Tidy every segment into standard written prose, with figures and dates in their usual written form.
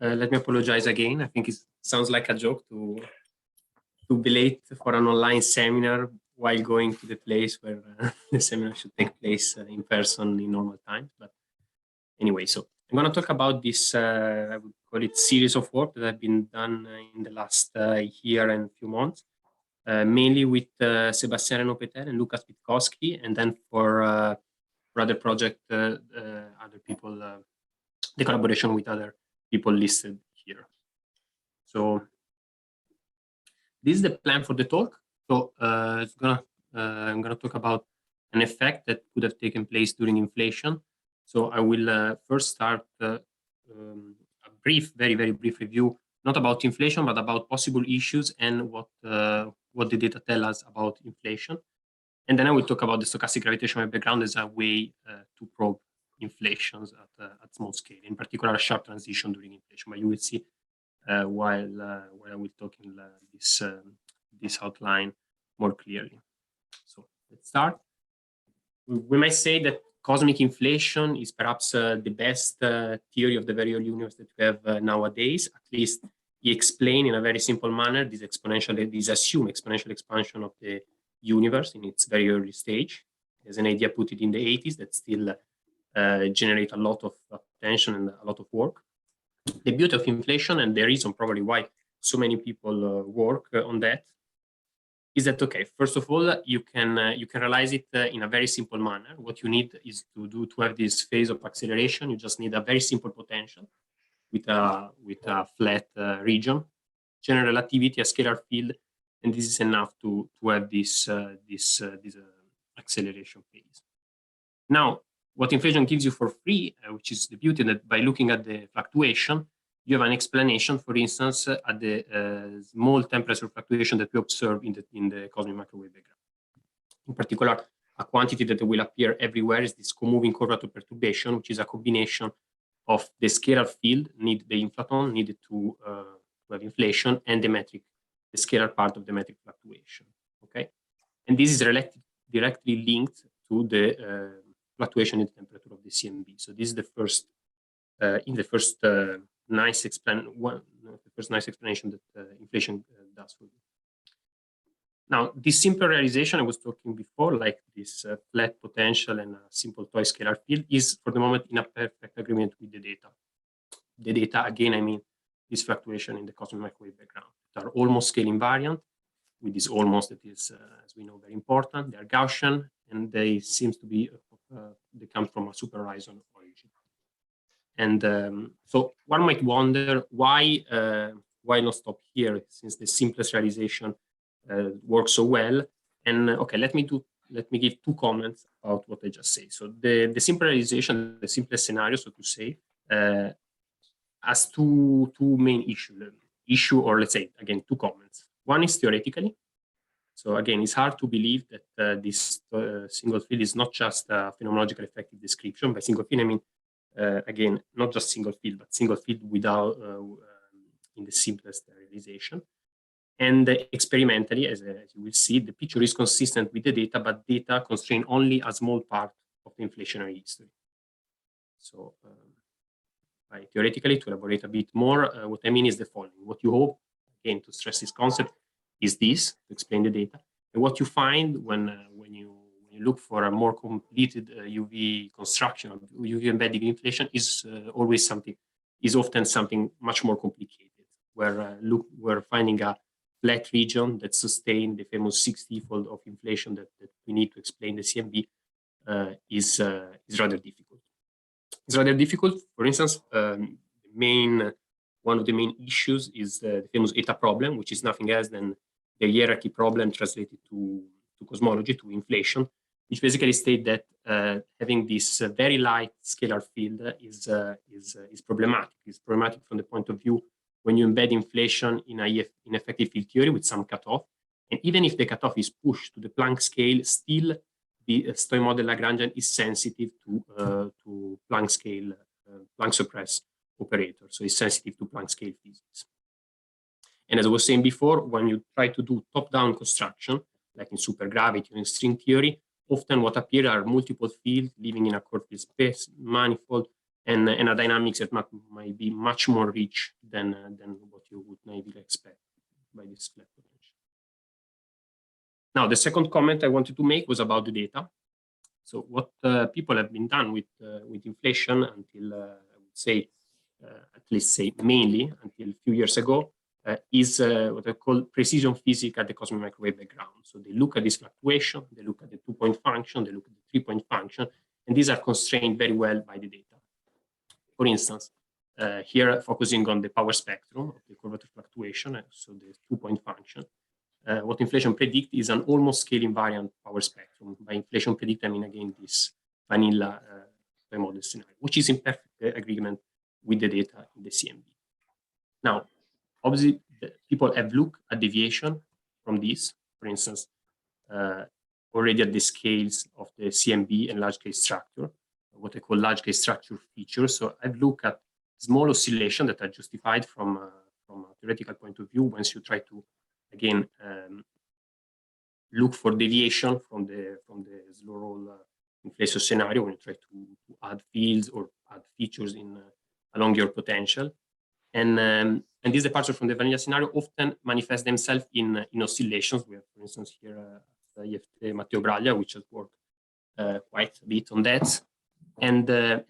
Let me apologize again. I think it sounds like a joke to be late for an online seminar while going to the place where the seminar should take place in person in normal times. But anyway, so I'm going to talk about this, I would call it series of work that have been done in the last year and few months, mainly with Sebastian Renopeter and Lukas Witkowski, and then for other project, other people, the collaboration with other people listed here. So this is the plan for the talk. So I'm gonna talk about an effect that could have taken place during inflation. So I will first start a brief, very brief review, not about inflation, but about possible issues and what the data tell us about inflation. And then I will talk about the stochastic gravitational background as a way to probe inflations at small scale, in particular a sharp transition during inflation. But you will see while I will talk in this outline more clearly. So let's start. We might say that cosmic inflation is perhaps the best theory of the very early universe that we have nowadays. At least he explained in a very simple manner this assumed exponential expansion of the universe in its very early stage. There's an idea put it in the 80s that still generate a lot of attention and a lot of work. The beauty of inflation, and the reason probably why so many people work on that, is that, okay, first of all, you can realize it in a very simple manner. What you need is to have this phase of acceleration. You just need a very simple potential with a flat region, general relativity, a scalar field, and this is enough to have this acceleration phase. Now, what inflation gives you for free, which is the beauty that by looking at the fluctuation, you have an explanation, for instance, at the small temperature fluctuation that we observe in the cosmic microwave background. In particular, a quantity that will appear everywhere is this co-moving quadrature perturbation, which is a combination of the scalar field, the inflaton needed to have inflation, and the scalar part of the metric fluctuation. Okay, and this is directly linked to the fluctuation in the temperature of the CMB. So this is the first nice explanation that inflation does for you. Now, this simple realization I was talking before, like this flat potential and a simple toy scalar field, is for the moment in a perfect agreement with the data. The data, again, I mean this fluctuation in the cosmic microwave background, that are almost scale invariant. With this almost, that is, as we know, very important. They are Gaussian, and they seems to be they come from a super horizon origin. And so one might wonder why not stop here, since the simplest realization works so well. And okay, let me give two comments about what I just said. So the simple realization, the simplest scenario, so to say, has two main issue, or let's say again two comments. One is theoretically. So again, it's hard to believe that this single field is not just a phenomenological effective description. By single field, I mean, again, not just single field, but single field without, in the simplest realization. And experimentally, as you will see, the picture is consistent with the data, but data constrain only a small part of the inflationary history. So theoretically, to elaborate a bit more, what I mean is the following. What you hope, again, to stress this concept, is this, to explain the data. And what you find when you look for a more completed UV construction, UV embedding inflation, is often something much more complicated, where we're finding a flat region that sustains the famous 60-fold of inflation that we need to explain the CMB is rather difficult. It's rather difficult. For instance, one of the main issues is the famous eta problem, which is nothing else than the hierarchy problem translated to cosmology, to inflation, which basically states that having this very light scalar field is problematic. It's problematic from the point of view when you embed inflation in effective field theory with some cutoff. And even if the cutoff is pushed to the Planck scale, still the Stoy model Lagrangian is sensitive to Planck scale, Planck suppressed operator. So it's sensitive to Planck scale physics. And as I was saying before, when you try to do top-down construction, like in supergravity or in string theory, often what appear are multiple fields living in a curved field space, manifold, and a dynamics that might be much more rich than what you would maybe expect by this flat potential. Now, the second comment I wanted to make was about the data. So what people have been done with inflation until I would say at least say mainly until a few years ago is what I call precision physics at the cosmic microwave background. So they look at this fluctuation, they look at the 2-point function, they look at the 3-point function, and these are constrained very well by the data. For instance, here focusing on the power spectrum of the curvature fluctuation, so the 2-point function. What inflation predict is an almost scale invariant power spectrum. By inflation predict, I mean again this vanilla model scenario, which is in perfect agreement with the data in the CMB. Now, obviously, people have looked at deviation from this, for instance, already at the scales of the CMB and large scale structure, what I call large scale structure features. So I've looked at small oscillations that are justified from a theoretical point of view once you try to again look for deviation from the slow roll inflation scenario when you try to add fields or add features in along your potential, and these departures from the vanilla scenario often manifest themselves in oscillations. We have, for instance, here IFT Matteo Braglia, which has worked quite a bit on that, and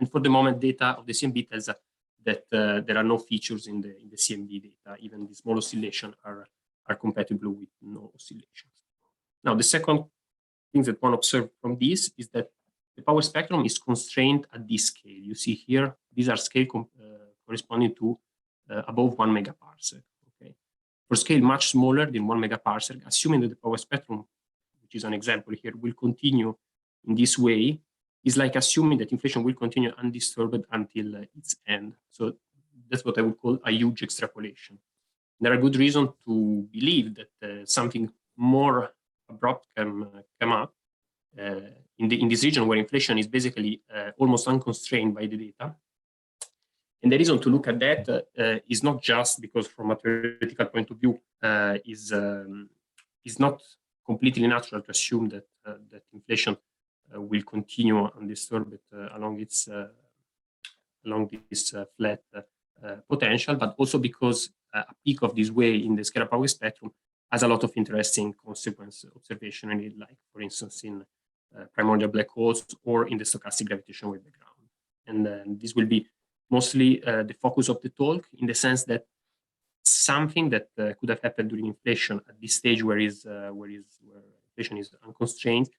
for the moment, data of the CMB tells us that there are no features in the CMB data. Even the small oscillations are compatible with no oscillations. Now, the second thing that one observes from this is that the power spectrum is constrained at this scale. You see here, these are scale corresponding to above 1 megaparsec. Okay, for scale much smaller than 1 megaparsec, assuming that the power spectrum, which is an example here, will continue in this way, is like assuming that inflation will continue undisturbed until its end. So that's what I would call a huge extrapolation. There are good reasons to believe that something more abrupt can come up in this region where inflation is basically almost unconstrained by the data. And the reason to look at that is not just because from a theoretical point of view is not completely natural to assume that that inflation will continue undisturbed along its along this flat potential, but also because a peak of this way in the scalar power spectrum has a lot of interesting consequences observationally, like for instance in primordial black holes or in the stochastic gravitational wave background. And this will be mostly the focus of the talk, in the sense that something that could have happened during inflation at this stage where inflation is unconstrained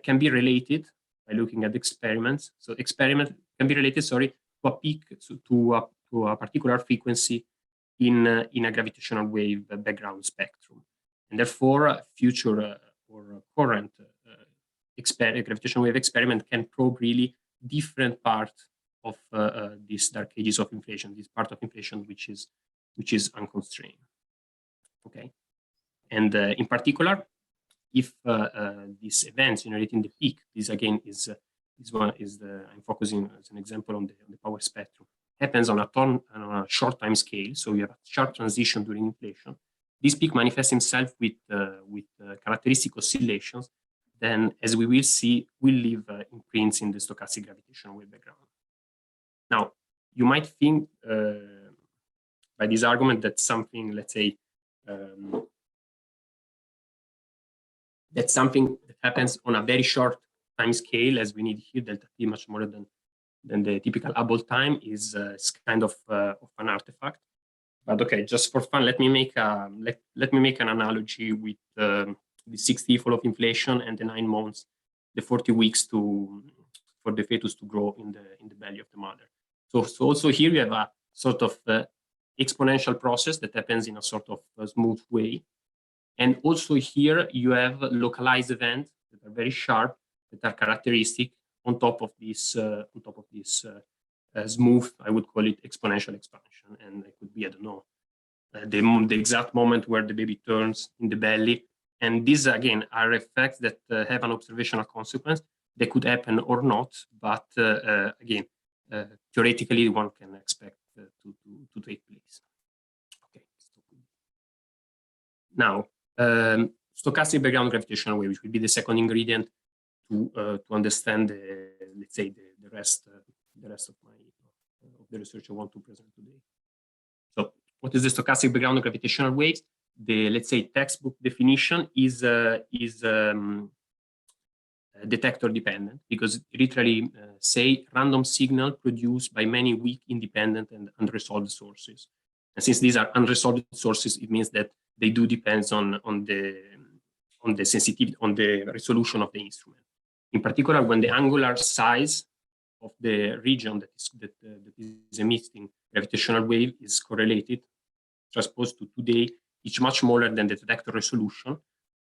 can be related by looking at experiments. So experiment can be related, sorry, to a peak, so to a particular frequency in a gravitational wave background spectrum, and therefore future or current gravitational wave experiment can probe really different part of these dark ages of inflation, this part of inflation which is unconstrained. Okay, and in particular, if these events generating the peak, this again is I'm focusing as an example on the power spectrum, happens on a short time scale. So you have a sharp transition during inflation. This peak manifests himself with characteristic oscillations. Then, as we will see, will leave imprints in the stochastic gravitational wave background. Now, you might think by this argument that something, let's say, that something that happens on a very short time scale, as we need here, delta t much more than the typical Hubble time, is kind of an artifact. But okay, just for fun, let me make an analogy with the 60 fall of inflation and the 9 months, the 40 weeks for the fetus to grow in the belly of the mother. So also here we have a sort of exponential process that happens in a sort of smooth way. And also here you have localized events that are very sharp, that are characteristic on top of this smooth, I would call it exponential expansion. And it could be, I don't know, the exact moment where the baby turns in the belly. And these again are effects that have an observational consequence. They could happen or not, but again, theoretically one can expect to take place. Okay. Now, stochastic background gravitational wave, which will be the second ingredient to understand, let's say, the rest of my of the research I want to present today. So what is the stochastic background of gravitational waves? The, let's say, textbook definition is detector dependent, because it literally say random signal produced by many weak, independent, and unresolved sources. And since these are unresolved sources, it means that they do depend on the sensitivity, on the resolution of the instrument. In particular, when the angular size of the region that is emitting gravitational wave is correlated, transposed to today, it's much smaller than the detector resolution.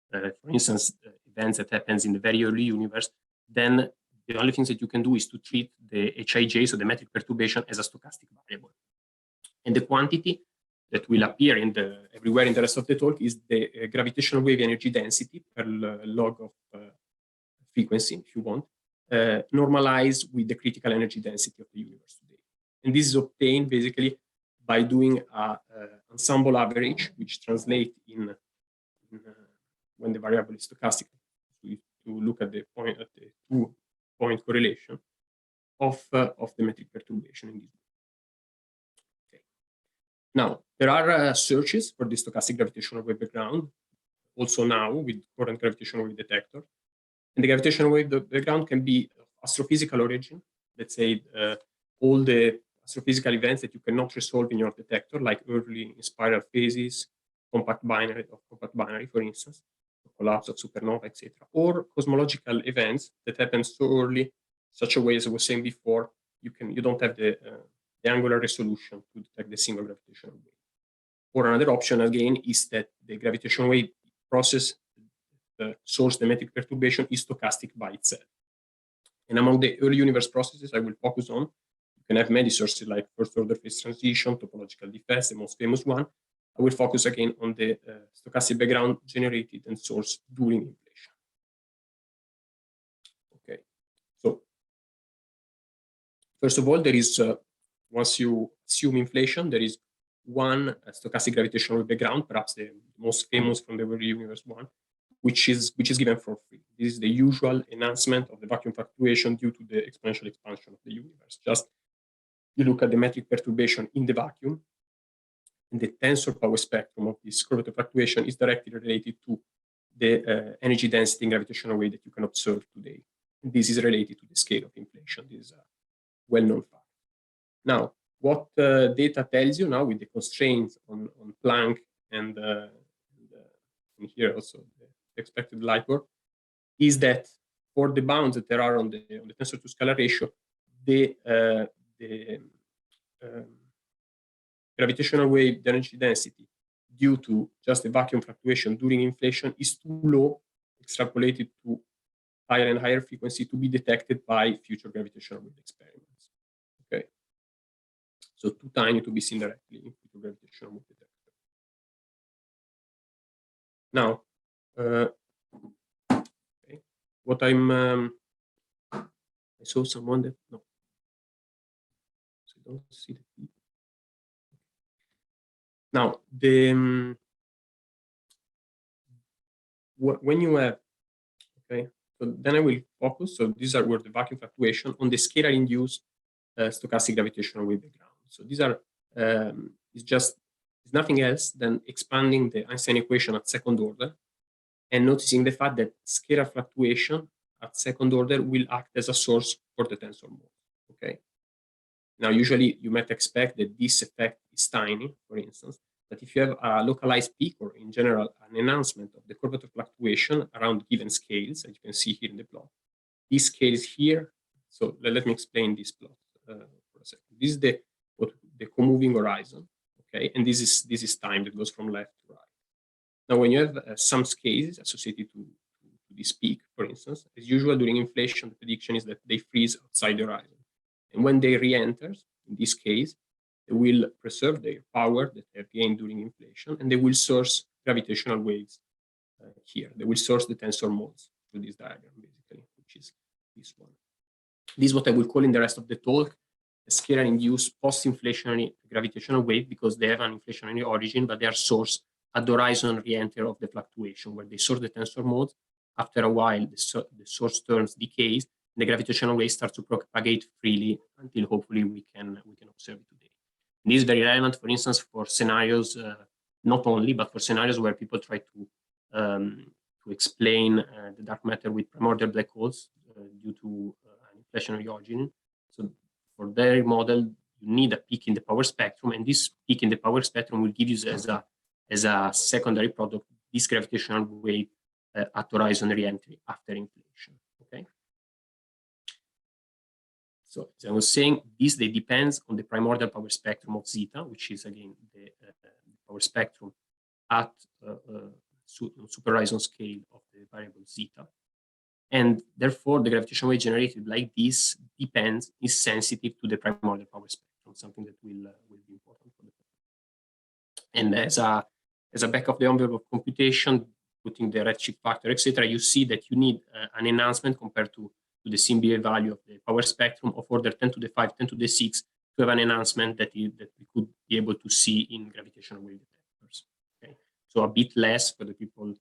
For instance, events that happens in the very early universe, then the only things that you can do is to treat the Hij, so the metric perturbation, as a stochastic variable. And the quantity that will appear in everywhere in the rest of the talk is the gravitational wave energy density per log of frequency, if you want, normalized with the critical energy density of the universe today. And this is obtained basically by doing an ensemble average, which translates in when the variable is stochastic, to look at the point at the 2-point correlation of the metric perturbation in this way. Okay. Now there are searches for the stochastic gravitational wave background, also now with current gravitational wave detector. And the gravitational wave background can be of astrophysical origin. Let's say all the astrophysical events that you cannot resolve in your detector, like early spiral phases, compact binary, for instance, collapse of supernova, etc., or cosmological events that happen so early, such a way, as I was saying before, you don't have the angular resolution to detect the single gravitational wave. Or another option again is that the gravitational wave process source the metric perturbation is stochastic by itself. And among the early universe processes I will focus on, you can have many sources like first order phase transition, topological defects, the most famous one. I will focus again on the stochastic background generated and sourced during inflation. Okay, so first of all, there is, once you assume inflation, there is one stochastic gravitational wave background, perhaps the most famous from the early universe one, which is given for free. This is the usual enhancement of the vacuum fluctuation due to the exponential expansion of the universe. Just you look at the metric perturbation in the vacuum, and the tensor power spectrum of this curvature fluctuation is directly related to the energy density in gravitational wave that you can observe today. And this is related to the scale of inflation. This is a well-known fact. Now, what data tells you now with the constraints on Planck and here also the expected light work is that for the bounds that there are on the tensor to scalar ratio, the gravitational wave energy density due to just the vacuum fluctuation during inflation is too low, extrapolated to higher and higher frequency, to be detected by future gravitational wave experiments. Okay, so too tiny to be seen directly in future gravitational wave detector. Now, okay, what I saw someone that no, so I don't see the people. Now, when you have, okay, so then I will focus. So these are where the vacuum fluctuation on the scalar induced stochastic gravitational wave background. So these are it's nothing else than expanding the Einstein equation at second order and noticing the fact that scalar fluctuation at second order will act as a source for the tensor mode. Okay. Now, usually you might expect that this effect is tiny, for instance, but if you have a localized peak or in general an enhancement of the curvature fluctuation around given scales, as you can see here in the plot, these scales here. So let me explain this plot for a second. This is the co-moving horizon, okay, and this is time that goes from left to right. Now, when you have some scales associated to this peak, for instance, as usual during inflation, the prediction is that they freeze outside the horizon. And when they re-enter, in this case, they will preserve their power that they have gained during inflation, and they will source gravitational waves here. They will source the tensor modes through this diagram, basically, which is this one. This is what I will call in the rest of the talk a scalar-induced post-inflationary gravitational wave, because they have an inflationary origin, but they are sourced at the horizon re-enter of the fluctuation, where they source the tensor modes. After a while, the source terms decays, and the gravitational wave starts to propagate freely until hopefully we can observe And this is very relevant, for instance, for scenarios, not only, but for scenarios where people try to explain the dark matter with primordial black holes due to an inflationary origin. So for their model, you need a peak in the power spectrum, and this peak in the power spectrum will give you as a secondary product this gravitational wave at horizon reentry after inflation. Okay. So as I was saying, they depends on the primordial power spectrum of zeta, which is again the power spectrum at super horizon scale of the variable zeta. And therefore, the gravitational wave generated like this is sensitive to the primordial power spectrum, something that will be important for the problem. And as a back of the envelope computation, putting the redshift factor, etc., you see that you need an enhancement compared to the CMBA value of the power spectrum of order 10 to the 5, 10 to the 6 to have an enhancement that we could be able to see in gravitational wave detectors. Okay, so a bit less for the people.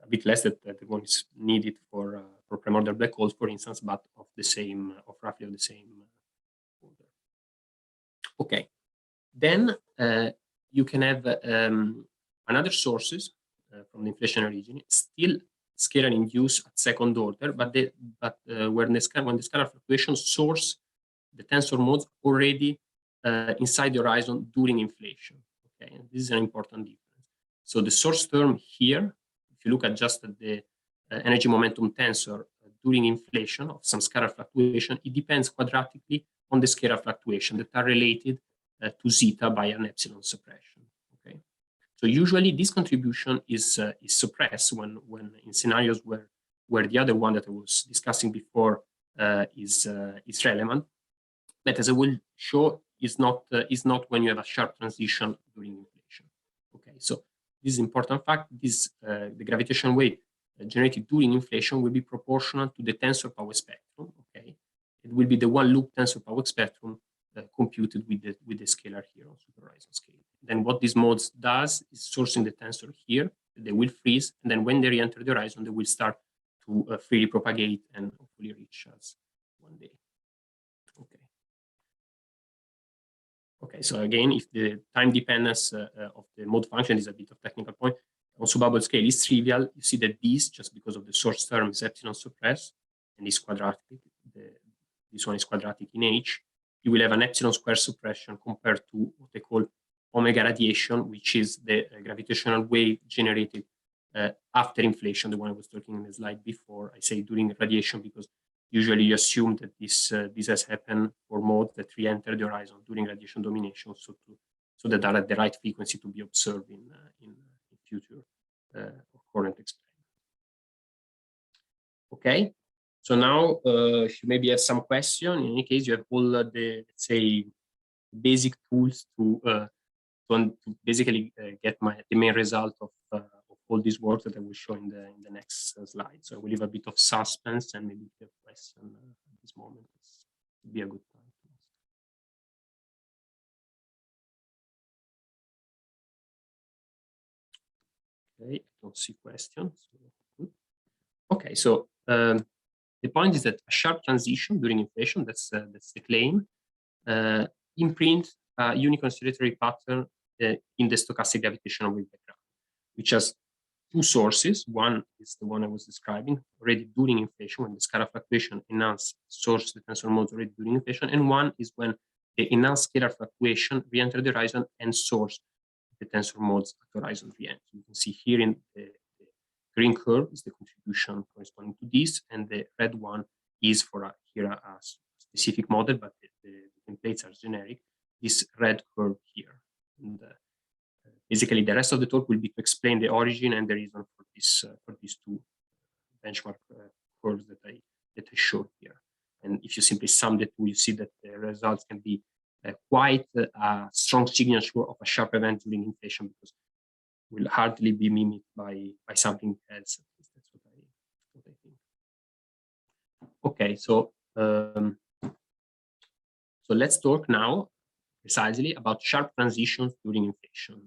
A bit less that one is needed for primordial black holes, for instance, but of roughly the same order. Okay, then you can have another sources from the inflationary region, still scalar induced at second order, but when the scalar fluctuation source the tensor modes already inside the horizon during inflation. Okay, and this is an important difference. So the source term here, if you look at just the energy momentum tensor during inflation of some scalar fluctuation, it depends quadratically on the scalar fluctuation that are related to zeta by an epsilon suppression. Okay, so usually this contribution is suppressed when in scenarios where the other one that I was discussing before is relevant, but as I will show, is not when you have a sharp transition during inflation. Okay, so this is important fact. This the gravitational wave generated during inflation will be proportional to the tensor power spectrum. Okay, it will be the one loop tensor power spectrum computed with the scalar here on super horizon scale. Then what this mode does is sourcing the tensor here. They will freeze, and then when they re-enter the horizon, they will start to freely propagate and hopefully reach us one day. Okay. Okay, so again, if the time dependence of the mode function is a bit of technical point, on subbubble scale is trivial. You see that this, just because of the source term, is epsilon suppressed, and is quadratic. This one is quadratic in H. You will have an epsilon square suppression compared to what they call omega radiation, which is the gravitational wave generated after inflation, the one I was talking in the slide before. I say during radiation because usually you assume that this has happened for modes that re-enter the horizon during radiation domination, so that are at the right frequency to be observed in future current experiments. Okay, so now if you maybe have some question, in any case, you have all the, let's say, basic tools to basically get the main result of all these work that I will show in the next slide. So I will leave a bit of suspense, and maybe if you have question at this moment, it would be a good time. Okay, I don't see questions. Okay, so the point is that a sharp transition during inflation, that's the claim, imprint a unique oscillatory pattern in the stochastic gravitational wave background, which has two sources. One is the one I was describing already during inflation, when the scalar fluctuation enhance source the tensor modes already during inflation, and one is when the enhanced scalar fluctuation re-enter the horizon and source the tensor modes at horizon re-entry. You can see here in the green curve is the contribution corresponding to this, and the red one is for a specific model, but the templates are generic. This red curve here. And, basically, the rest of the talk will be to explain the origin and the reason for these two benchmark curves that I showed here. And if you simply sum the two, you see that the results can be quite a strong signature of a sharp event during inflation, because it will hardly be mimicked by something else. That's what I think. Okay, so let's talk now precisely about sharp transitions during inflation,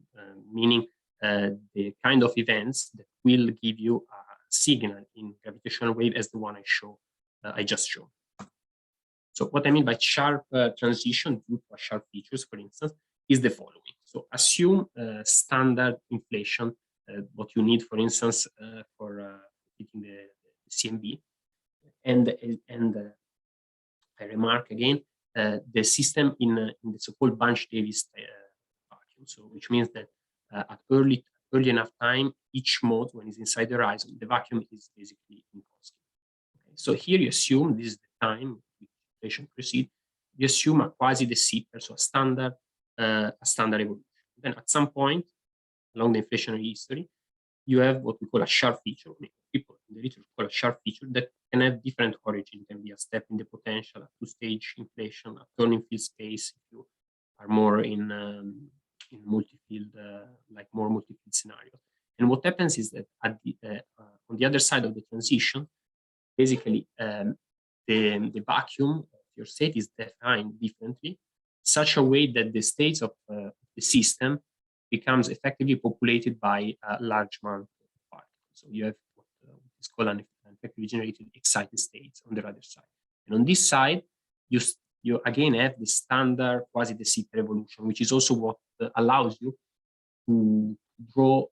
meaning the kind of events that will give you a signal in gravitational wave as the one I just showed. So what I mean by sharp transition due to a sharp features, for instance, is the following. So assume standard inflation, what you need, for instance, for fitting the CMB, and I remark again the system in the so-called Bunch-Davies vacuum. So which means that at early enough time, each mode, when it's inside the horizon, the vacuum is basically inconstant. Okay. So here you assume this is the time which inflation proceeds. You assume a quasi de Sitter, so a standard evolution. Then at some point along the inflationary history, you have what we call a sharp feature. People in the literature call a sharp feature that can have different origin. It can be a step in the potential, a two-stage inflation, a turning field space if you are more in multi-field, like more multi-field scenarios. And what happens is that at the, on the other side of the transition, basically the vacuum of your state is defined differently, such a way that the states of the system becomes effectively populated by a large amount of particles. So you have what is called an effectively generated excited states on the other side. And on this side, you again have the standard quasi de Sitter evolution, which is also what allows you to draw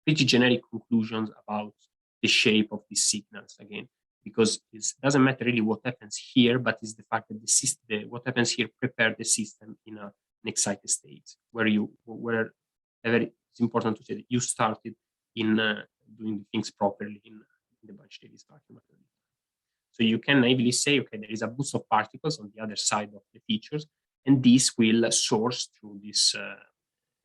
pretty generic conclusions about the shape of these signals again, because it doesn't matter really what happens here, but it's the fact that the system, what happens here prepare the system in an excited state wherever it's important to say that you started in doing things properly in the Bunch-Davies vacuum. So you can naively say, okay, there is a boost of particles on the other side of the features, and this will source through this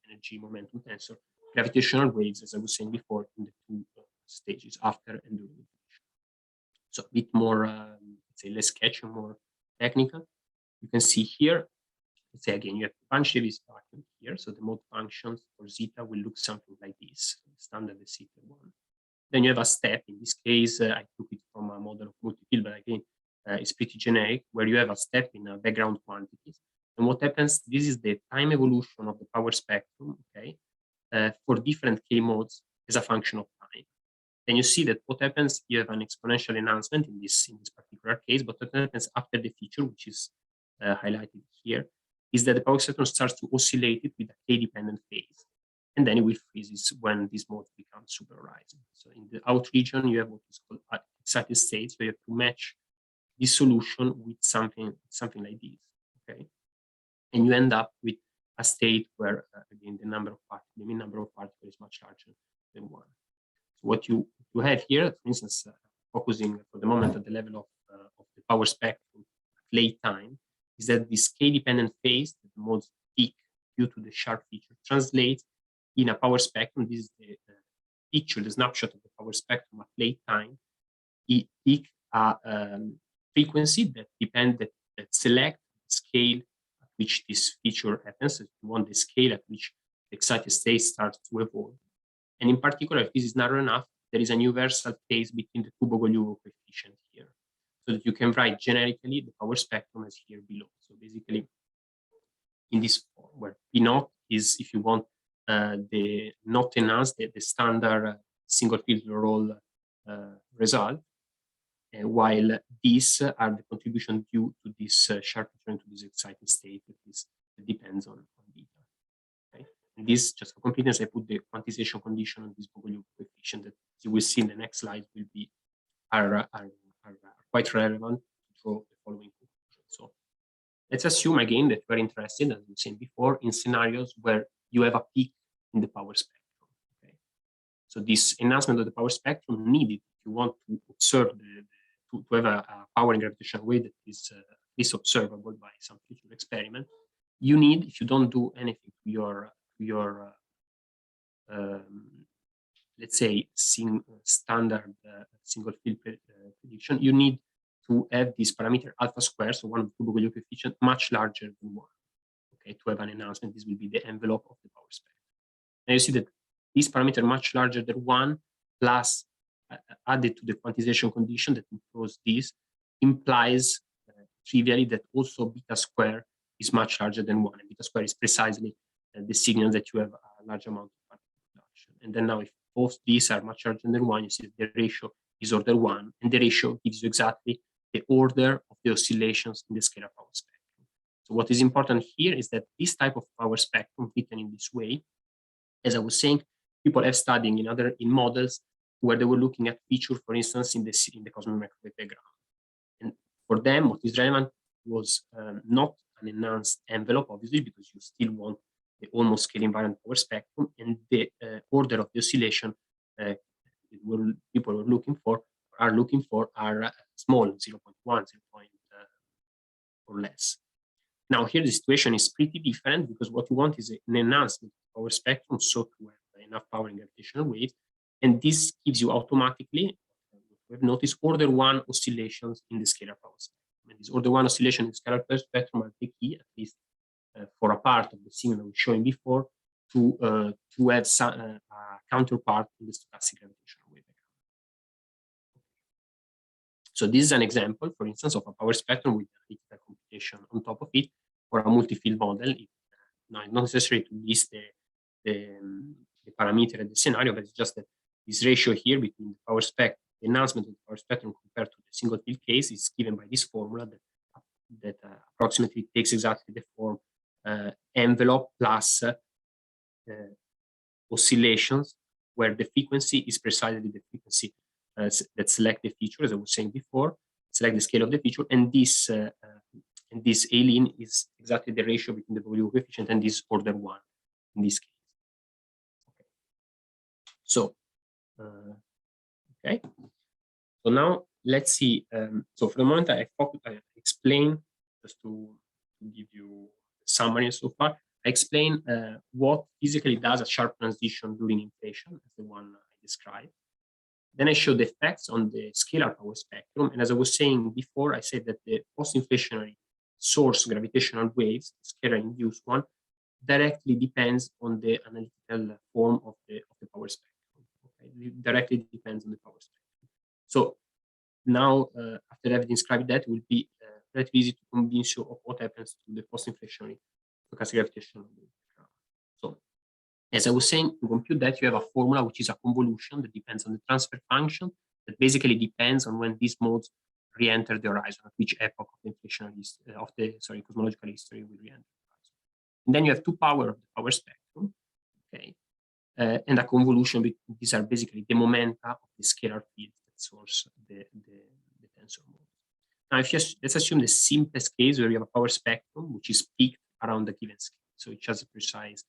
energy momentum tensor gravitational waves, as I was saying before, in the two stages after and during inflation. So a bit more, let's say, less sketchy, more technical. You can see here, let's say again, you have Bunch-Davies vacuum here. So the mode functions for zeta will look something like this, standard de Sitter one. Then you have a step. In this case, I took it from a model of multi-field, but again, it's pretty generic, where you have a step in background quantities. And what happens, this is the time evolution of the power spectrum, okay, for different K modes as a function of time. Then you see that what happens, you have an exponential enhancement in this particular case, but what happens after the feature, which is highlighted here, is that the power spectrum starts to oscillate it with a K-dependent phase. And then it will freeze when this mode becomes super horizon. So in the out region, you have what is called excited states, so you have to match this solution with something like this, okay? And you end up with a state where, again, the mean number of particles is much larger than one. So what you have here, for instance, focusing for the moment at the level of the power spectrum at late time, is that this K-dependent phase, that the modes peak due to the sharp feature, translates in a power spectrum. This is the picture, the snapshot of the power spectrum at late time. It peak a frequency that select the scale at which this feature happens. So if you want the scale at which the excited state starts to evolve. And in particular, if this is narrow enough, there is a universal phase between the two Bogoliubov coefficients here, so that you can write generically the power spectrum as here below. So basically, in this form, where P naught is, if you want, the not enhanced, the standard single field roll result, while these are the contribution due to this sharp return to this excited state that depends on beta. Okay? And this, just for completeness, I put the quantization condition on this Bogoliubov coefficient that you will see in the next slide will be are quite relevant to draw the following conclusion. So let's assume again that we're interested, as we said before, in scenarios where you have a peak in the power spectrum. Okay? So this enhancement of the power spectrum needed if you want to observe to have a power in gravitational wave that is observable by some future experiment. You need, if you don't do anything to your let's say standard single field prediction, you need to have this parameter alpha square, so one of the two Bogoliubov coefficient, much larger than one. Okay, to have an enhancement, this will be the envelope of the power spectrum. Now you see that this parameter much larger than one, plus added to the quantization condition that impose this, implies trivially that also beta square is much larger than one. And beta square is precisely the signal that you have a large amount of particle production. And then now, if both these are much larger than one, you see that the ratio is order one, and the ratio gives you exactly the order of the oscillations in the scalar power spectrum. So what is important here is that this type of power spectrum written in this way, as I was saying, people have studied in models where they were looking at features, for instance, in the cosmic microwave background. And for them, what is relevant was not an enhanced envelope, obviously, because you still want the almost scale invariant power spectrum, and the order of the oscillation people are looking for are small, 0.1, 0. Or less. Now here the situation is pretty different, because what you want is an enhanced power spectrum, so to have enough power in gravitational waves, and this gives you automatically, we've noticed, order 1 oscillations in the scalar power spectrum. And these order 1 oscillations in the scalar power spectrum are the key, at least for a part of the signal we were showing before, to have a counterpart in the stochastic gravitational wave. So this is an example, for instance, of a power spectrum with analytical computation on top of it for a multi-field model. Now, it's not necessary to list the parameter and the scenario, but it's just that this ratio here between the power spectrum, the enhancement of the power spectrum compared to the single field case is given by this formula that approximately takes exactly the form envelope plus oscillations, where the frequency is precisely the frequency that select the feature, as I was saying before, select the scale of the feature, and this A-lin is exactly the ratio between the probability coefficient and this order 1 in this case. Okay. So, okay. So now let's see. So for the moment, I explain, just to give you a summary so far. I explain what physically does a sharp transition during inflation, as the one I described. Then I show the effects on the scalar power spectrum. And as I was saying before, I said that the post-inflationary source gravitational waves, scalar induced one, directly depends on the analytical form of the power spectrum. Okay? It directly depends on the power spectrum. So now, after having described that, it will be relatively easy to convince you of what happens to the post-inflationary stochastic gravitational wave. So, as I was saying, to compute that, you have a formula which is a convolution that depends on the transfer function, that basically depends on when these modes re-enter the horizon, at which epoch of the inflationary cosmological history will re-enter the horizon. And then you have two power of the power spectrum, okay, and a convolution. These are basically the momenta of the scalar field that source the tensor mode. Now, let's assume the simplest case where you have a power spectrum which is peaked around the given scale, so it has a precise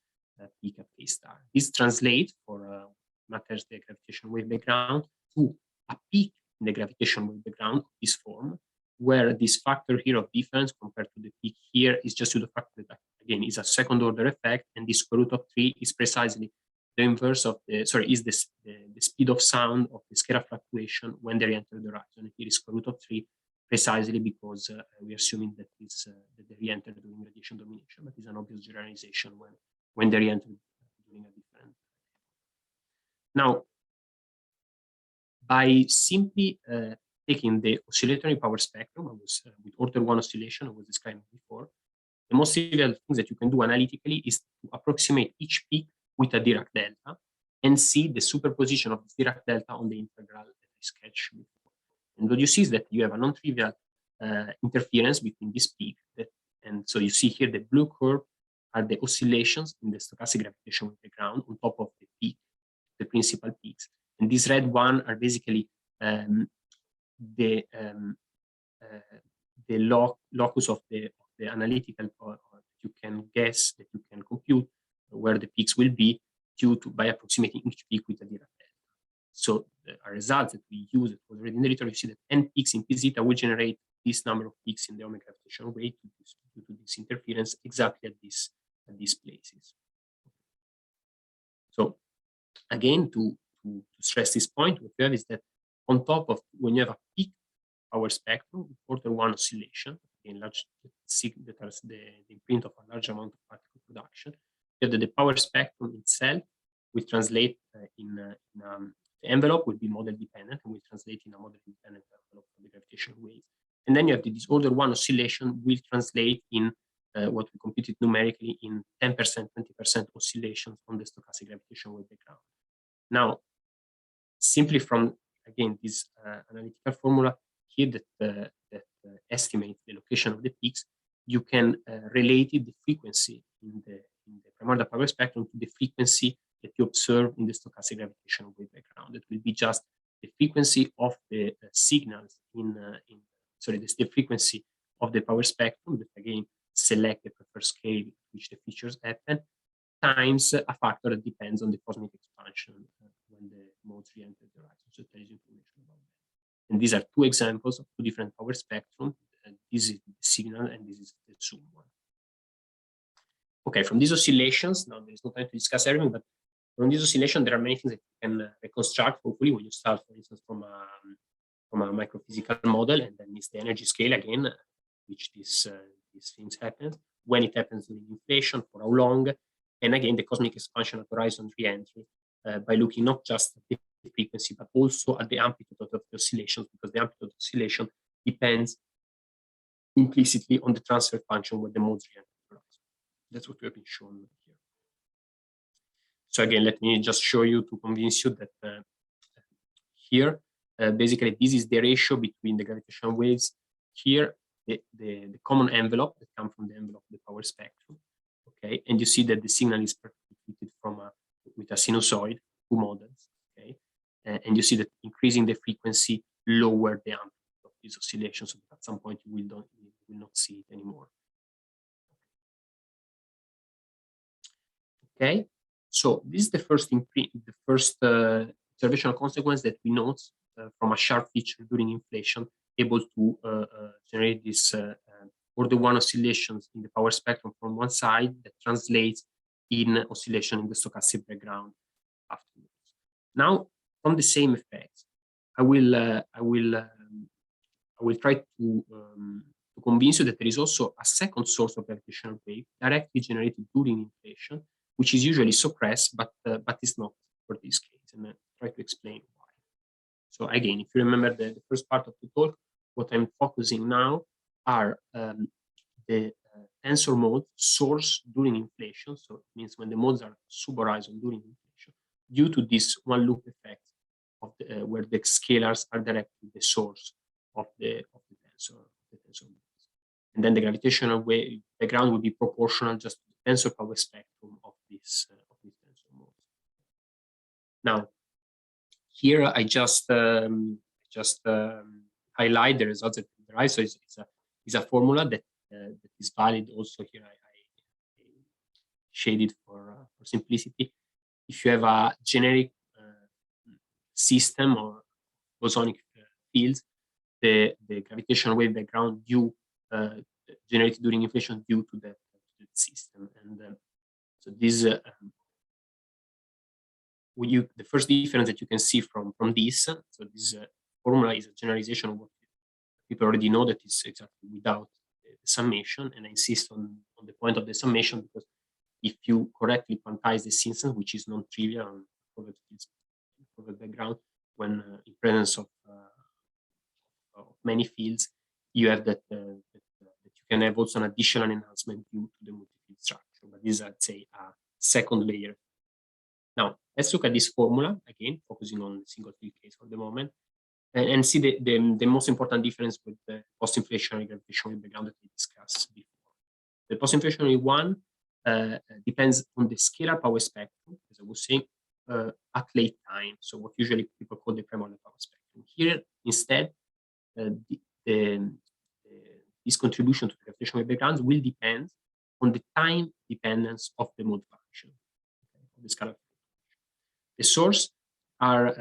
peak at K star. This translates for matters the gravitational wave background to a peak in the gravitational wave background of this form, where this factor here of difference compared to the peak here is just to the fact that, again, is a second order effect, and this square root of 3 is precisely the inverse of the speed of sound of the scalar fluctuation when they enter the horizon. Here is square root of 3, precisely because we are assuming that that they re-enter during radiation domination, but it's an obvious generalization when they re-enter during a different. Now, by simply taking the oscillatory power spectrum, with order 1 oscillation I was describing before, the most trivial thing that you can do analytically is to approximate each peak with a Dirac delta and see the superposition of this Dirac delta on the integral that I sketched before. And what you see is that you have a non-trivial interference between this peak, and so you see here the blue curve are the oscillations in the stochastic gravitational wave background on top of the peak, the principal peaks. And these red one are basically the locus of the analytical that you can guess, that you can compute where the peaks will be by approximating each peak with a Dirac delta. So a result that we use, it was already in the literature, you see that n peaks in p zeta will generate this number of peaks in the omega gravitational wave due to this interference exactly at these places. So again, to stress this point, what you have is that on top of, when you have a peak power spectrum, order 1 oscillation, in large that has the imprint of a large amount of particle production, you have that the power spectrum itself will translate the envelope will be model dependent and will translate in a model dependent envelope for the gravitational waves. And then you have this order 1 oscillation will translate in what we computed numerically in 10%, 20% oscillations on the stochastic gravitational wave background. Now, simply from, again, this analytical formula, here that estimate the location of the peaks, you can relate the frequency in the primordial power spectrum to the frequency that you observe in the stochastic gravitational wave background. It will be just the frequency of the signals the frequency of the power spectrum that again select the preferred scale at which the features happen, times a factor that depends on the cosmic expansion when the modes re-enter the horizon. So there is information about that. And these are two examples of two different power spectrum. This is the signal and this is the zoom one. Okay, from these oscillations, now there is no time to discuss everything, but from this oscillation, there are many things that you can reconstruct, hopefully, when you start, for instance, from a microphysical model, and then it's the energy scale again, which these things happen, when it happens during inflation, for how long, and again, the cosmic expansion at horizon re-entry by looking not just at the frequency, but also at the amplitude of the oscillations, because the amplitude of the oscillation depends implicitly on the transfer function where the modes re-enter the horizon. That's what we have been shown here. So again, let me just show you to convince you that here, basically, this is the ratio between the gravitational waves. Here, the common envelope that comes from the envelope of the power spectrum. Okay, and you see that the signal is perfectly fitted with a sinusoid, two models. Okay, and you see that increasing the frequency lower the amplitude of these oscillations. So at some point, you will not see it anymore. Okay, so this is the first observational consequence that we note from a sharp feature during inflation, able to generate this order one oscillations in the power spectrum from one side that translates in oscillation in the stochastic background afterwards. Now, from the same effects, I will try to convince you that there is also a second source of gravitational wave directly generated during inflation, which is usually suppressed, but is not for this case, and I'll try to explain why. So again, if you remember the first part of the talk, what I'm focusing now are the tensor modes sourced during inflation. So it means when the modes are subhorizon during inflation, due to this one loop effect of where the scalars are directly the source of the tensor modes. And then the gravitational wave background will be proportional just to the tensor power spectrum of these tensor modes. Now, here I just highlight the results that we derive. So it's a formula that is valid also here. I shaded for simplicity. If you have a generic system or bosonic fields, the gravitational wave background generated during inflation due to that system. And so this the first difference that you can see from this, so this formula is a generalization of what people already know, that is exactly without the summation, and I insist on the point of the summation, because if you correctly quantize this instance, which is non-trivial for the background, when in presence of many fields, you have that you can have also an additional enhancement due to the multi-field structure, but this is, I'd say, a second layer. Now, let's look at this formula, again, focusing on the single field case for the moment, and see the most important difference with the post-inflationary gravitational background that we discussed before. The post-inflationary one depends on the scalar power spectrum, as I was saying, at late time, so what usually people call the primordial power spectrum. Here, instead, this contribution to the gravitational backgrounds will depend on the time dependence of the mode function, okay, of the scalar. The source are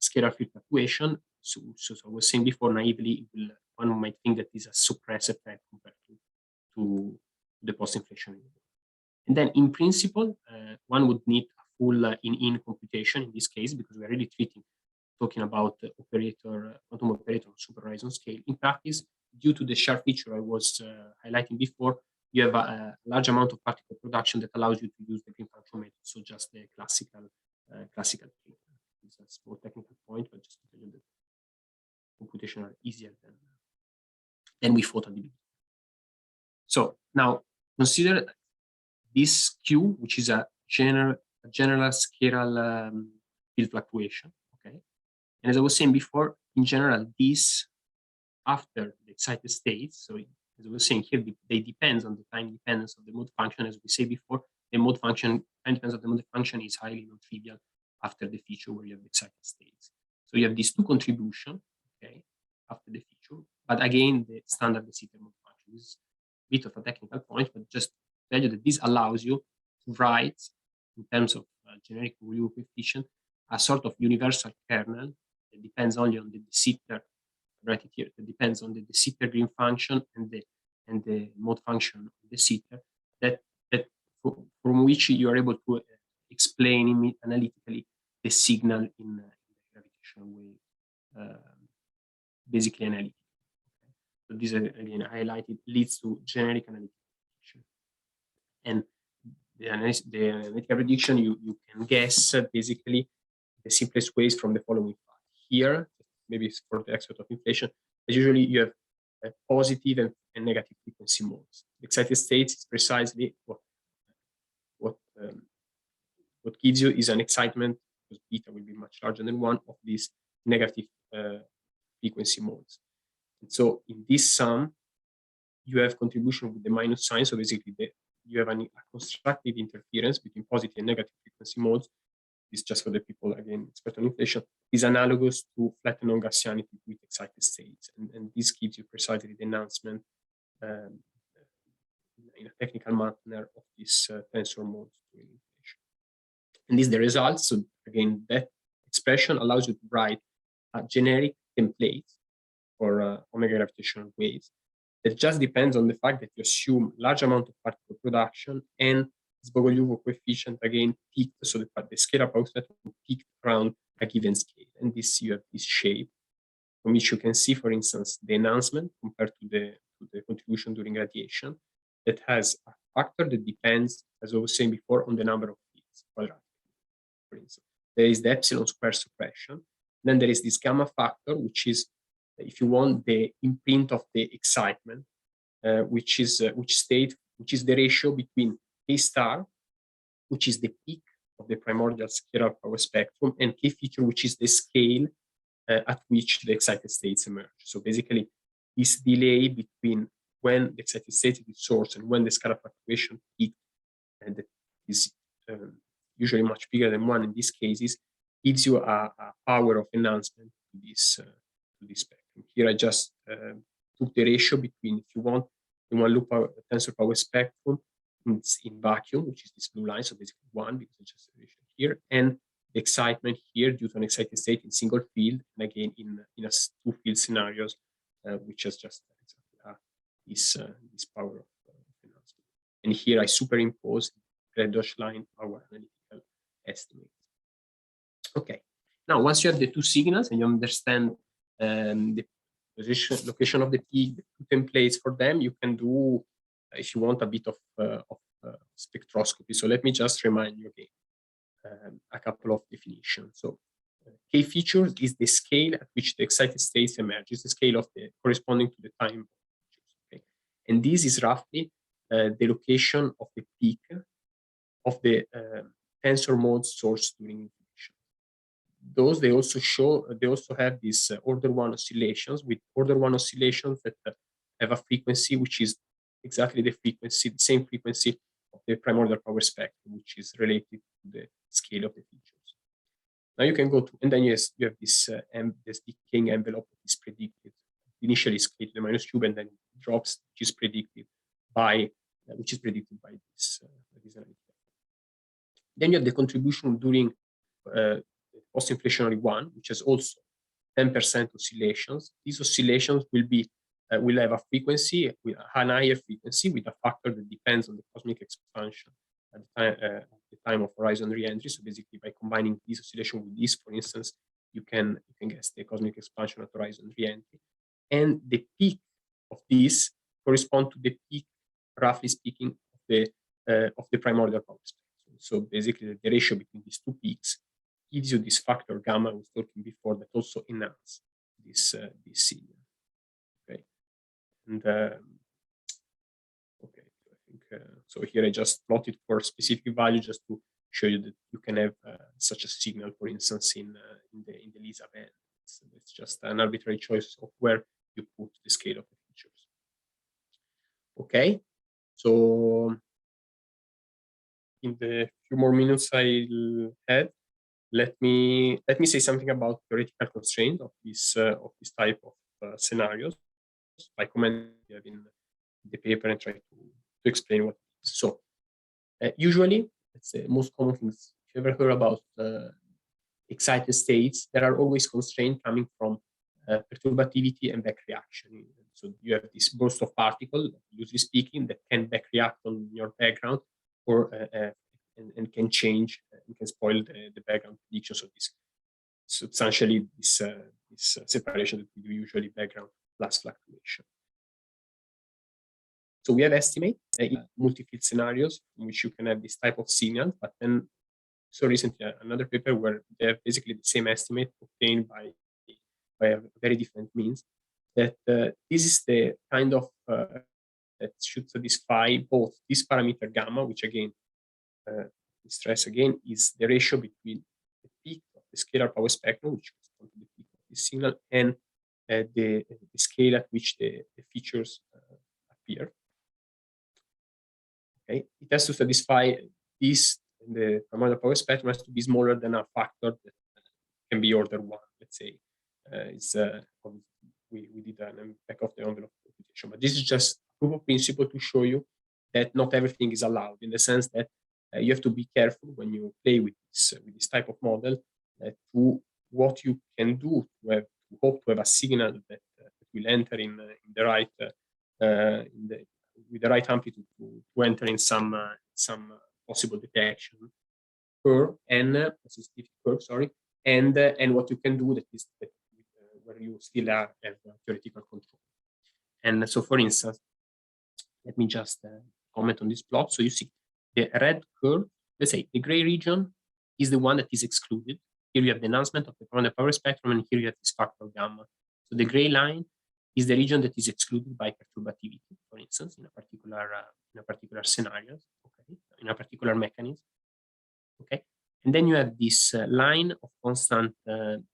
scalar field fluctuation. So I was saying before, naively, one might think that this is a suppressed effect compared to the post-inflation. And then, in principle, one would need a full in computation in this case, because we're really talking about quantum operator on super horizon scale. In practice, due to the sharp feature I was highlighting before, you have a large amount of particle production that allows you to use the green function method, so just the classical treatment. It's a small technical point, but just to tell you that computation are easier than we thought at the beginning. So now consider this Q, which is a general scalar field fluctuation. Okay, and as I was saying before, in general, this after the excited states. So as I was saying here, they depends on the time dependence of the mode function. As we say before, the mode function, time dependence of the mode function is highly non-trivial after the feature where you have the excited states. So you have these two contributions, okay, after the feature. But again, the standard de Sitter mode function is a bit of a technical point, but just to tell you that this allows you to write, in terms of generic Fourier coefficient, a sort of universal kernel that depends only on the de Sitter, write it here, that depends on the de Sitter green function and the mode function of de Sitter, that from which you are able to explain analytically the signal in the gravitational wave, basically analytic. So this again highlighted leads to generic analytic prediction. And the analytical prediction you can guess basically the simplest ways from the following fact. Here, maybe it's for the expert of inflation, as usually you have positive and negative frequency modes. The excited states is precisely what gives you is an excitement, because beta will be much larger than 1, of these negative frequency modes. And so in this sum, you have contribution with the minus sign. So basically, you have a constructive interference between positive and negative frequency modes. This just for the people, again, expert on inflation, is analogous to flat non-Gaussianity with excited states. And this gives you precisely the enhancement in a technical manner of this tensor modes during inflation. And this is the result. So again, that expression allows you to write a generic template for omega gravitational waves that just depends on the fact that you assume large amount of particle production and Bogoliubov coefficient again peaked, so the scalar power spectrum peaked around a given scale. And this you have this shape from which you can see, for instance, the enhancement compared to the contribution during radiation that has a factor that depends, as I was saying before, on the number of fields, quadratic, for instance. There is the epsilon square suppression. Then there is this gamma factor, which is, if you want, the imprint of the excitement, which is the ratio between K star, which is the peak of the primordial scalar power spectrum, and K feature, which is the scale at which the excited states emerge. So basically, this delay between when the excited state is source and when the scalar fluctuation peak, and that is usually much bigger than 1 in these cases, gives you a power of enhancement to this spectrum. Here I just took the ratio between, if you want, in one loop tensor power spectrum in vacuum, which is this blue line, so basically 1, because it's just a ratio here, and the excitement here due to an excited state in single field, and again in a 2-field scenarios, which has just this power of enhancement. And here I superimpose the red dashed line our analytical estimate. Okay, now once you have the two signals and you understand the location of the peak, the two templates for them, you can do, if you want, a bit of spectroscopy. So let me just remind you again a couple of definitions. So K features is the scale at which the excited states emerge. It's the scale of the corresponding to the time. Okay? And this is roughly the location of the peak of the tensor mode source during inflation. Those they also have these order 1 oscillations, with order 1 oscillations that have a frequency which is exactly the same frequency of the primordial power spectrum, which is related to the scale of the features. Now you can go to, and then you have this decaying envelope that is predicted. Initially scaled to the minus cube, and then it drops, which is predicted by this analytic. Then you have the contribution during post-inflationary 1, which has also 10% oscillations. These oscillations will have a frequency, with a higher frequency, with a factor that depends on the cosmic expansion at the time of horizon reentry. So basically, by combining this oscillation with this, for instance, you can guess the cosmic expansion at horizon reentry. And the peak of this correspond to the peak, roughly speaking, of the primordial power spectrum. So basically, the ratio between these two peaks gives you this factor gamma I was talking before that also enhance this signal. Okay, and okay, I think so. Here I just plotted for specific value just to show you that you can have such a signal, for instance, in the Lisa band. It's just an arbitrary choice of where you put the scale of the features. Okay, so in the few more minutes I'll have, let me say something about theoretical constraint of this type of scenarios by commenting in the paper and try to explain what it is. So usually, let's say most common things, if you ever heard about excited states, there are always constraints coming from perturbativity and back reaction. So you have this burst of particle, loosely speaking, that can back react on your background or and can change and can spoil the background prediction. So this substantially this separation that we do usually background plus fluctuation. So we have estimate in multi-field scenarios in which you can have this type of signal, but then so recently another paper where they have basically the same estimate obtained by a very different means. That this is the kind of that should satisfy both this parameter gamma, which again, stress again, is the ratio between the peak of the scalar power spectrum, which corresponds to the peak of this signal, and the scale at which the features appear. Okay, it has to satisfy this. The parameter power spectrum has to be smaller than a factor that can be order 1. Let's say we did an back of the envelope computation, but this is just proof of principle to show you that not everything is allowed, in the sense that you have to be careful when you play with this type of model to what you can do to hope to have a signal that will enter in the right with the right amplitude to enter in some possible detection curve and sorry, and what you can do that is where you still have theoretical control. And so, for instance, let me just comment on this plot. So you see the red curve. Let's say the gray region is the one that is excluded. Here you have the enhancement of the power spectrum, and here you have this factor gamma. So the gray line is the region that is excluded by perturbativity, for instance, in a particular scenario, okay, in a particular mechanism. Okay, and then you have this line of constant,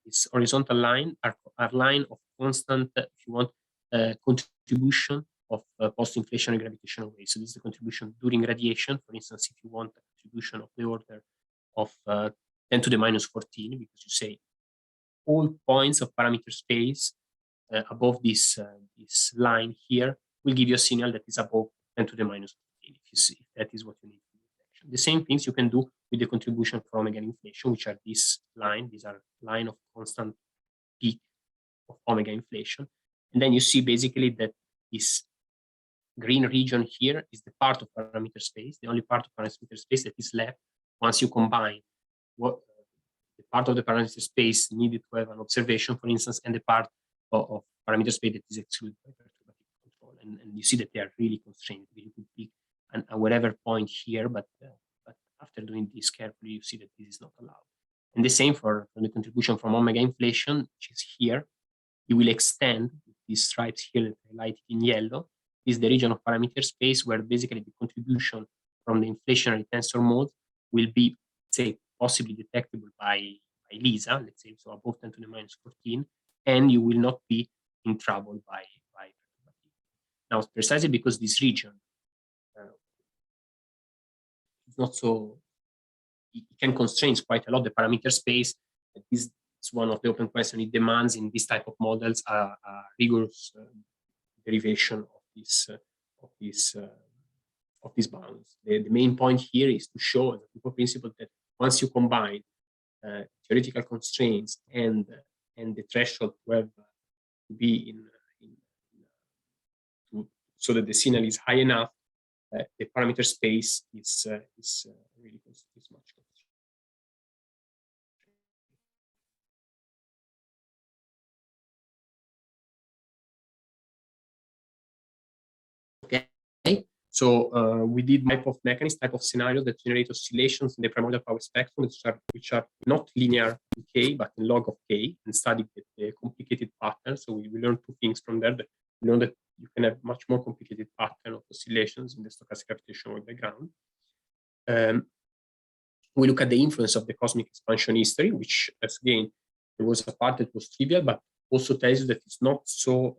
this horizontal line, are line of constant, if you want, contribution of post-inflationary gravitational waves. So this is the contribution during radiation. For instance, if you want a contribution of the order of 10 to the minus 14, because you say all points of parameter space above this line here will give you a signal that is above 10 to the minus 14, if you see, if that is what you need. The same things you can do with the contribution from omega inflation, which are this line. These are line of constant peak of omega inflation. And then you see basically that this green region here is the part of parameter space, the only part of parameter space that is left once you combine what the part of the parameter space needed to have an observation, for instance, and the part of parameter space that is excluded by perturbative control. And you see that they are really constrained. You could pick whatever point here, but after doing this carefully, you see that this is not allowed. And the same for the contribution from omega inflation, which is here. You will extend these stripes here highlighted in yellow. This is the region of parameter space where basically the contribution from the inflationary tensor mode will be, say, possibly detectable by LISA, let's say, so above 10 to the minus 14, and you will not be in trouble by perturbativity. Now, precisely because this region is not so, it can constrain quite a lot the parameter space. This is one of the open questions. It demands in this type of models a rigorous derivation of these bounds. The main point here is to show as a proof of principle that once you combine theoretical constraints and the threshold to have to be so that the signal is high enough, the parameter space is really much constrained. Okay, so we did type of mechanism, type of scenarios that generate oscillations in the primordial power spectrum, which are not linear in k, but in log of k, and studied the complicated pattern. So we learned two things from there. That we learned that you can have much more complicated pattern of oscillations in the stochastic gravitational background. We look at the influence of the cosmic expansion history, which, as again, there was a part that was trivial, but also tells you that it's not so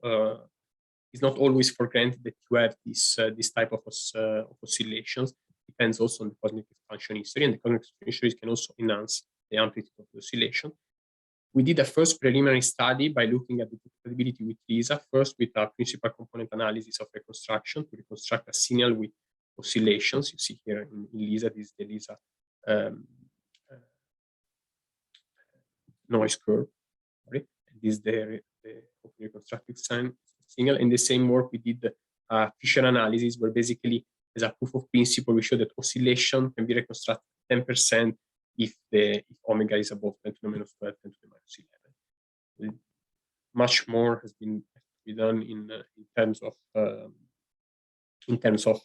it's not always for granted that you have this type of oscillations. Depends also on the cosmic expansion history, and the cosmic expansion history can also enhance the amplitude of the oscillation. We did a first preliminary study by looking at the compatibility with LISA, first with a principal component analysis of reconstruction to reconstruct a signal with oscillations. You see here in LISA, this is the LISA noise curve. Sorry. This is the reconstructed signal. In the same work, we did Fisher analysis, where basically, as a proof of principle, we show that oscillation can be reconstructed 10% if omega is above 10 to the minus 12, 10 to the minus 11. Much more has been done in terms of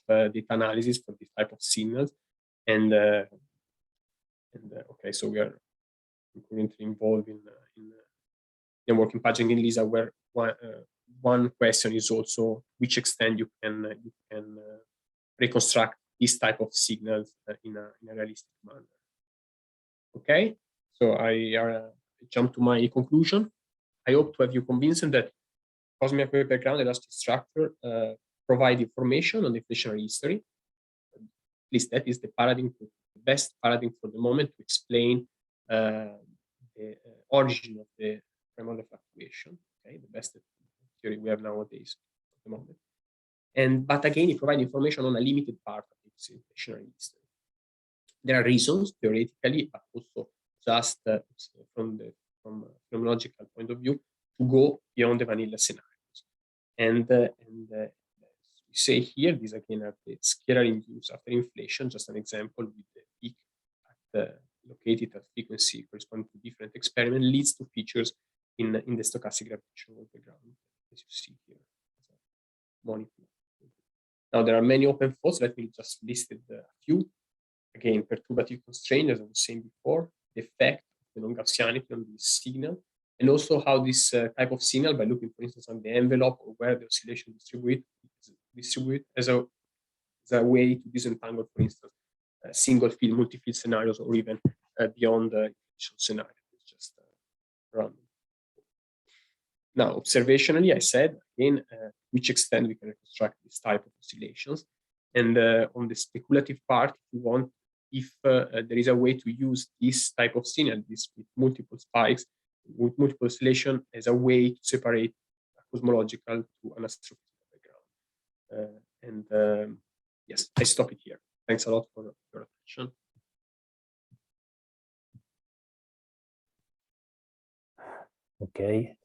data analysis for this type of signals, and okay, so we are currently involved in the work in packaging in LISA, where one question is also which extent you can reconstruct this type of signals in a realistic manner. Okay, so I jump to my conclusion. I hope to have you convinced that cosmic wave background elastic structure provide information on the inflationary history. At least that is the paradigm, the best paradigm for the moment to explain the origin of the primordial fluctuation. Okay, the best theory we have nowadays at the moment. But again, it provides information on a limited part of its inflationary history. There are reasons theoretically, but also just from a phenomenological point of view, to go beyond the vanilla scenarios. And we say here, these again are the scalar induced after inflation, just an example with the peak located at frequency corresponding to different experiment leads to features in the stochastic gravitational background, as you see here. Now there are many open faults. Let me just list a few. Again, perturbative constraint, as I was saying before, the effect of the non-Gaussianity on this signal, and also how this type of signal, by looking, for instance, on the envelope or where the oscillation distribute as a way to disentangle, for instance, single field, multi-field scenarios, or even beyond the scenario. It's just random. Now, observationally, I said again, which extent we can reconstruct this type of oscillations, and on the speculative part, if you want, if there is a way to use this type of signal, this with multiple spikes, with multiple oscillation, as a way to separate a cosmological to an astrophysical background. Yes, I stop it here. Thanks a lot for your attention. Okay,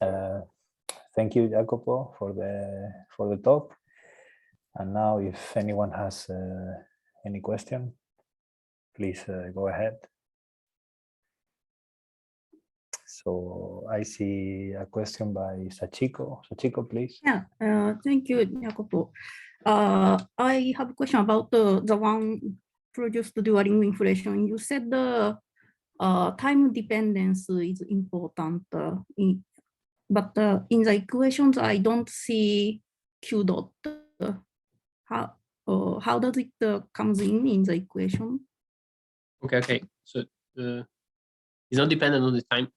thank you, Jacopo, for the talk. And now, if anyone has any question, please go ahead. So I see a question by Sachiko. Sachiko, please. Yeah, thank you, Jacopo. I have a question about the one produced during inflation. You said the time dependence is important, but in the equations, I don't see Q dot. How does it comes in the equation? Okay. So it's not dependent on the time.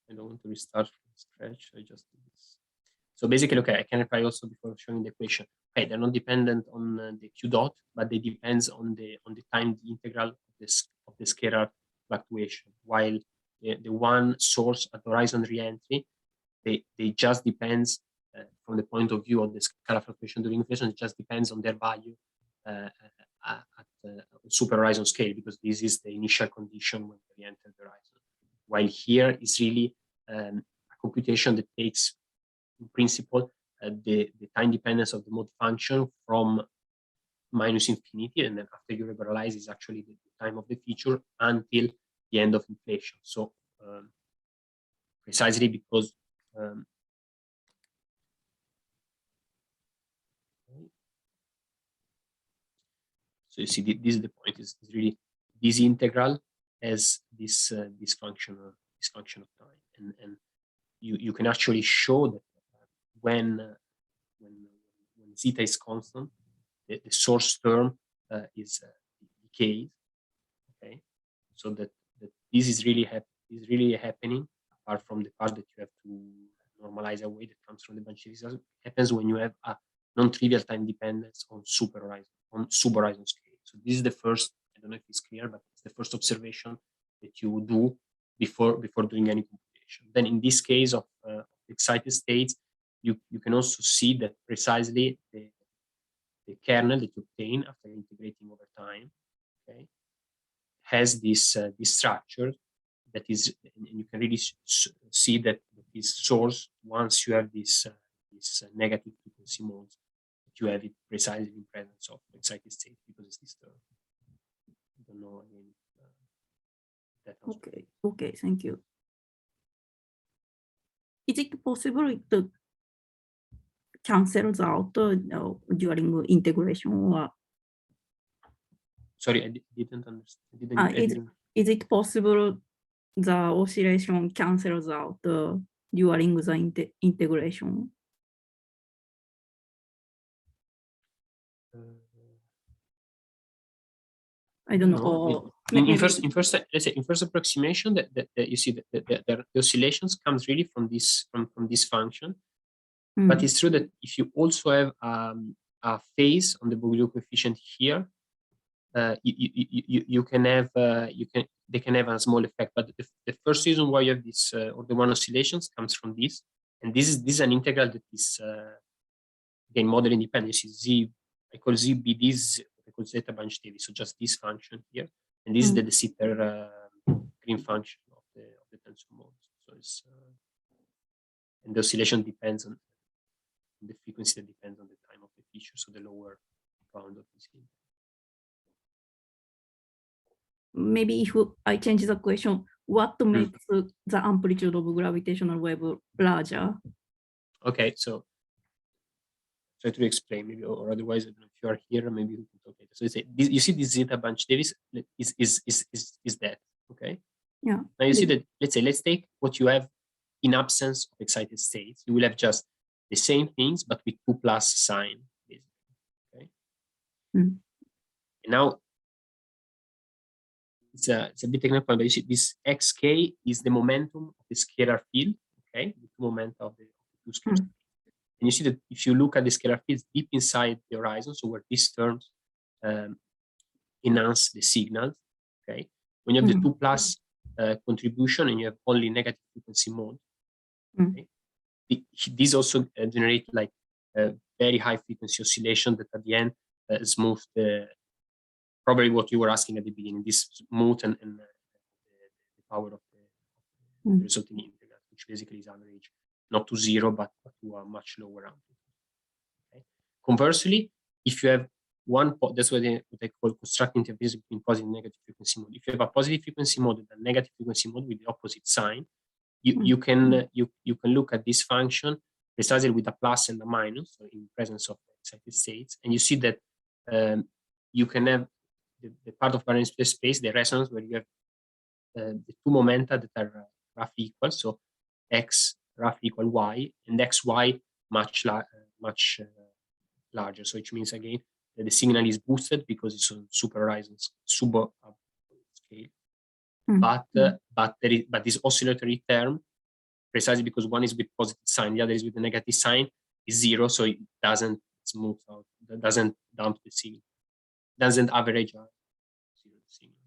I don't want to restart from scratch. I just do this. So basically, okay, I can reply also before showing the equation. Okay, they're not dependent on the Q dot, but they depends on the time integral of the scalar fluctuation. While the one source at horizon reentry, they just depends from the point of view of the scalar fluctuation during inflation. It just depends on their value at super horizon scale, because this is the initial condition when they enter the horizon. While here is really a computation that takes, in principle, the time dependence of the mode function from minus infinity, and then after you liberalize is actually the time of the feature until the end of inflation. So precisely because so you see, this is the point. Is really this integral as this function of time, and you can actually show that when zeta is constant, the source term is decayed. Okay, so that this is really is really happening, apart from the part that you have to normalize away that comes from the bunch theory, happens when you have a non-trivial time dependence on sub-horizon scale. So this is the first, I don't know if it's clear, but it's the first observation that you do before doing any computation. Then in this case of excited states, you can also see that precisely the kernel that you obtain after integrating over time, okay, has this structure that is, and you can really see that this source, once you have this negative frequency modes, that you have it precisely in presence of excited state, because it's disturbed. I don't know again. Okay, thank you. Is it possible to cancel out during integration, or sorry, I didn't understand. Is it possible the oscillation cancels out during the integration? I don't know. In first, let's say in first approximation, that you see that the oscillations comes really from this function. But it's true that if you also have a phase on the Bouguereau coefficient here, you can have they can have a small effect. But the first reason why you have this order one oscillations comes from this, and this is an integral that is again model independent. You see Z, I call Z B this, I call zeta bunch theory. So just this function here, and this is the de Sitter green function of the tensor modes. So it's and the oscillation depends on the frequency that depends on the time of the feature, so the lower bound of this. Maybe if I change the question, what makes the amplitude of gravitational wave larger? Okay, so try to explain, maybe, or otherwise, I don't know if you are here, maybe we can talk later. So this, you see this zeta bunch theory is that, okay? Yeah. Now you see that, let's take what you have in absence of excited states. You will have just the same things, but with 2 plus sign, basically, okay? And now, it's a bit technical, but you see this xk is the momentum of the scalar field, okay? The momenta of the two scalar fields. And you see that if you look at the scalar fields deep inside the horizon, so where these terms enhance the signals, okay? When you have the 2 plus contribution and you have only negative frequency mode, okay? These also generate like a very high frequency oscillation that at the end smooth probably what you were asking at the beginning, this smooth and the power of the resulting integral, which basically is average, not to 0, but to a much lower amplitude. Okay? Conversely, if you have that's what I call constructing interface between positive and negative frequency mode. If you have a positive frequency mode and a negative frequency mode with the opposite sign, you can look at this function precisely with a plus and a minus, so in presence of excited states, and you see that you can have the part of Baronian space, the resonance, where you have the 2 momenta that are roughly equal, so x roughly equal y, and xy much larger. So which means again that the signal is boosted because it's on super horizon scale. But this oscillatory term, precisely because one is with positive sign, the other is with the negative sign, is 0, so it doesn't smooth out, that doesn't dump the signal, doesn't average out the signal.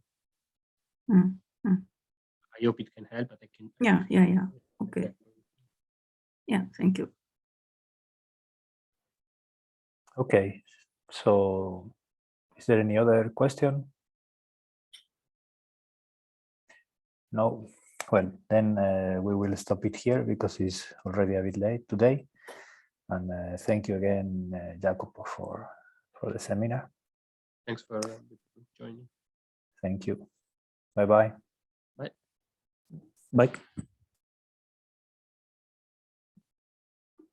I hope it can help, but I can. Yeah. Okay. Yeah, thank you. Okay, so is there any other question? No? Well, then we will stop it here because it's already a bit late today. And thank you again, Jacopo, for the seminar. Thanks for joining. Thank you. Bye-bye. Bye. Bye.